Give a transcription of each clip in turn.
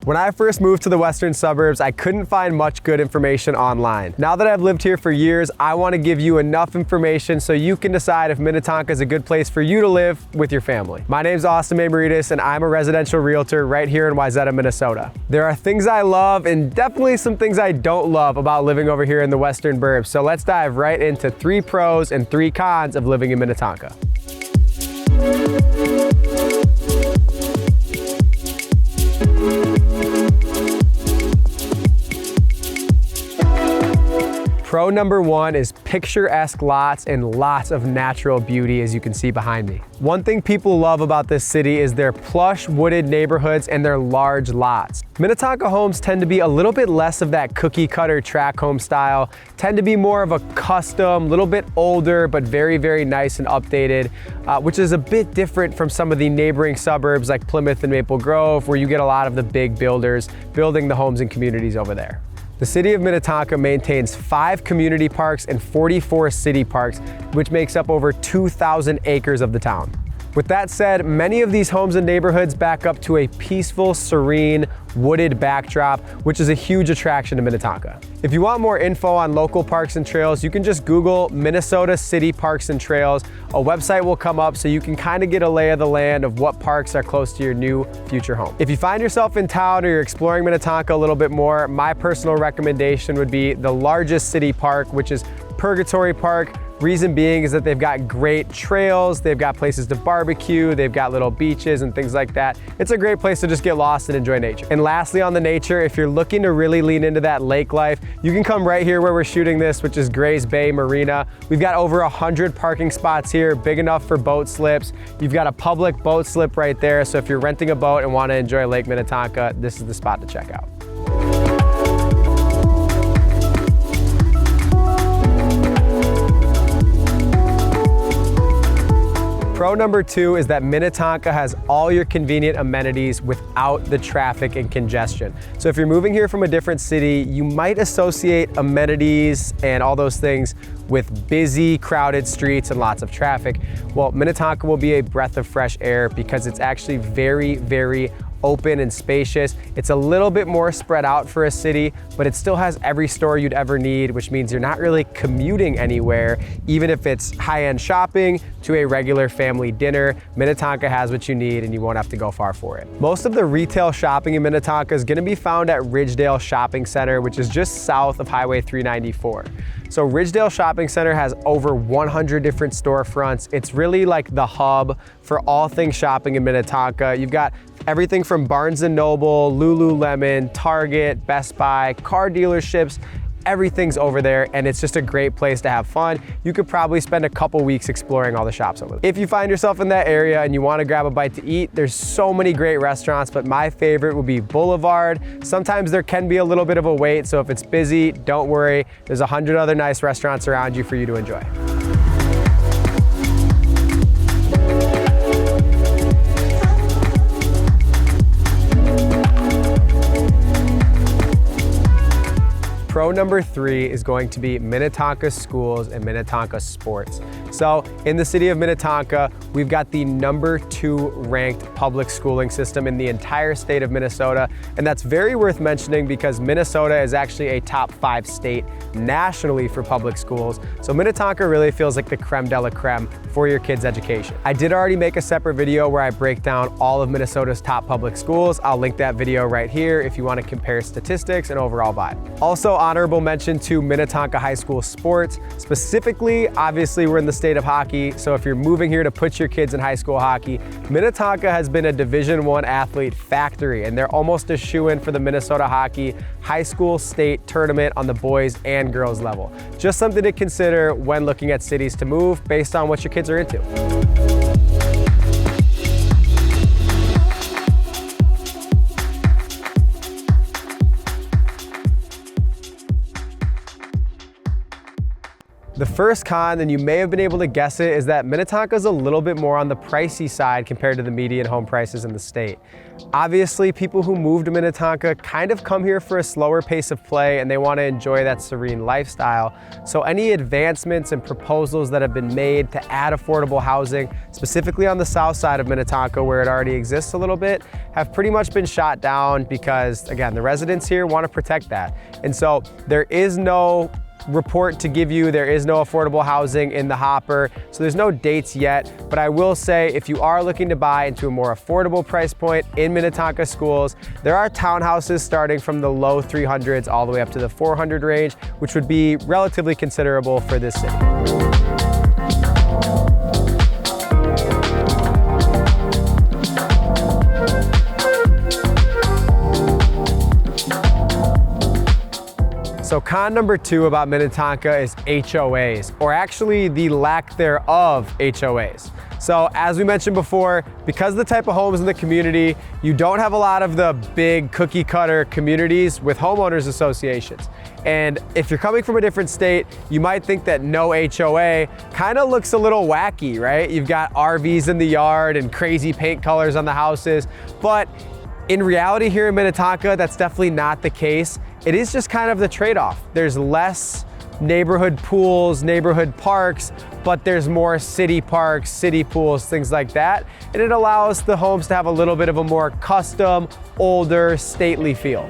When I first moved to the western suburbs, I couldn't find much good information online. Now that I've lived here for years, I want to give you enough information so you can decide if Minnetonka is a good place for you to live with your family. My name's Austin Maritas, and I'm a residential realtor right here in Wayzata, Minnesota. There are things I love and definitely some things I don't love about living over here in the western burbs. So let's dive right into 3 pros and 3 cons of living in Minnetonka. Pro number 1 is picturesque lots and lots of natural beauty, as you can see behind me. One thing people love about this city is their plush wooded neighborhoods and their large lots. Minnetonka homes tend to be a little bit less of that cookie cutter tract home style, tend to be more of a custom, little bit older, but very, very nice and updated, which is a bit different from some of the neighboring suburbs like Plymouth and Maple Grove, where you get a lot of the big builders building the homes and communities over there. The city of Minnetonka maintains 5 community parks and 44 city parks, which makes up over 2,000 acres of the town. With that said, many of these homes and neighborhoods back up to a peaceful, serene, wooded backdrop, which is a huge attraction to Minnetonka. If you want more info on local parks and trails, you can just Google Minnesota City Parks and Trails. A website will come up so you can kind of get a lay of the land of what parks are close to your new future home. If you find yourself in town or you're exploring Minnetonka a little bit more, my personal recommendation would be the largest city park, which is Purgatory Park. Reason being is that they've got great trails, they've got places to barbecue, they've got little beaches and things like that. It's a great place to just get lost and enjoy nature. And lastly, on the nature, if you're looking to really lean into that lake life, you can come right here where we're shooting this, which is Grays Bay Marina. We've got over 100 parking spots here, big enough for boat slips. You've got a public boat slip right there, so if you're renting a boat and want to enjoy Lake Minnetonka, this is the spot to check out. Pro number 2 is that Minnetonka has all your convenient amenities without the traffic and congestion. So if you're moving here from a different city, you might associate amenities and all those things with busy, crowded streets and lots of traffic. Well, Minnetonka will be a breath of fresh air because it's actually very, very open and spacious. It's a little bit more spread out for a city, but it still has every store you'd ever need, which means you're not really commuting anywhere. Even if it's high-end shopping to a regular family dinner, Minnetonka has what you need and you won't have to go far for it. Most of the retail shopping in Minnetonka is gonna be found at Ridgedale Shopping Center, which is just south of Highway 394. So Ridgedale Shopping Center has over 100 different storefronts. It's really like the hub for all things shopping in Minnetonka. You've got everything from Barnes & Noble, Lululemon, Target, Best Buy, car dealerships, everything's over there, and it's just a great place to have fun. You could probably spend a couple weeks exploring all the shops over there. If you find yourself in that area and you want to grab a bite to eat, there's so many great restaurants, but my favorite would be Boulevard. Sometimes there can be a little bit of a wait, so if it's busy, don't worry. There's 100 other nice restaurants around you for you to enjoy. Pro number 3 is going to be Minnetonka schools and Minnetonka sports. So in the city of Minnetonka, we've got the number 2 ranked public schooling system in the entire state of Minnesota. And that's very worth mentioning because Minnesota is actually a top 5 state nationally for public schools. So Minnetonka really feels like the creme de la creme for your kids' education. I did already make a separate video where I break down all of Minnesota's top public schools. I'll link that video right here if you want to compare statistics and overall vibe. Also, honorable mention to Minnetonka High School sports. Specifically, obviously we're in the state of hockey, so if you're moving here to put your kids in high school hockey, Minnetonka has been a Division I athlete factory, and they're almost a shoo-in for the Minnesota Hockey High School State Tournament on the boys and girls level. Just something to consider when looking at cities to move based on what your kids are into. The first con, and you may have been able to guess it, is that Minnetonka is a little bit more on the pricey side compared to the median home prices in the state. Obviously, people who move to Minnetonka kind of come here for a slower pace of play and they want to enjoy that serene lifestyle. So any advancements and proposals that have been made to add affordable housing, specifically on the south side of Minnetonka where it already exists a little bit, have pretty much been shot down because, again, the residents here want to protect that. And so there is no report to give you, there is no affordable housing in the hopper, so there's no dates yet. But I will say, if you are looking to buy into a more affordable price point in Minnetonka schools, there are townhouses starting from the low 300s all the way up to the 400 range, which would be relatively considerable for this city. So con number 2 about Minnetonka is HOAs, or actually the lack thereof HOAs. So as we mentioned before, because of the type of homes in the community, you don't have a lot of the big cookie cutter communities with homeowners associations. And if you're coming from a different state, you might think that no HOA kind of looks a little wacky, right? You've got RVs in the yard and crazy paint colors on the houses, but in reality here in Minnetonka, that's definitely not the case. It is just kind of the trade-off. There's less neighborhood pools, neighborhood parks, but there's more city parks, city pools, things like that. And it allows the homes to have a little bit of a more custom, older, stately feel.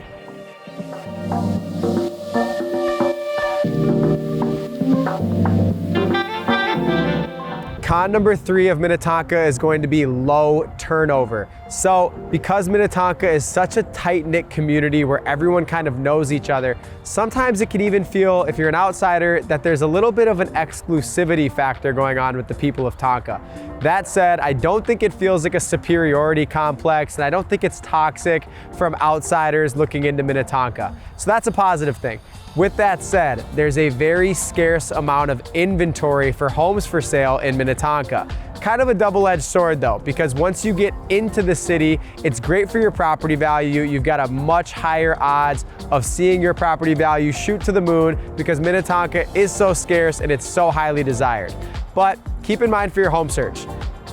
Con number 3 of Minnetonka is going to be low turnover. So because Minnetonka is such a tight-knit community where everyone kind of knows each other, sometimes it can even feel, if you're an outsider, that there's a little bit of an exclusivity factor going on with the people of Tonka. That said, I don't think it feels like a superiority complex, and I don't think it's toxic from outsiders looking into Minnetonka. So that's a positive thing. With that said, there's a very scarce amount of inventory for homes for sale in Minnetonka. Kind of a double-edged sword though, because once you get into the city, it's great for your property value. You've got a much higher odds of seeing your property value shoot to the moon because Minnetonka is so scarce and it's so highly desired. But keep in mind for your home search,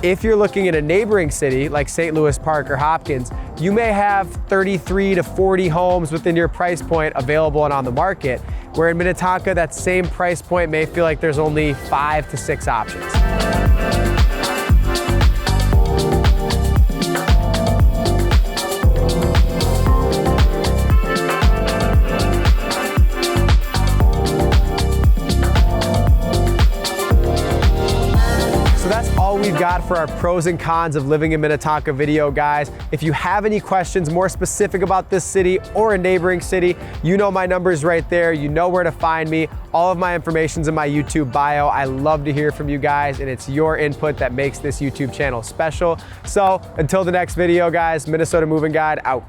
if you're looking at a neighboring city like St. Louis Park or Hopkins, you may have 33 to 40 homes within your price point available and on the market, where in Minnetonka, that same price point may feel like there's only 5 to 6 options. We've got for our pros and cons of living in Minnetonka video, guys. If you have any questions more specific about this city or a neighboring city, you know my number's right there. You know where to find me. All of my information's in my YouTube bio. I love to hear from you guys, and it's your input that makes this YouTube channel special. So until the next video, guys, Minnesota Moving Guide out.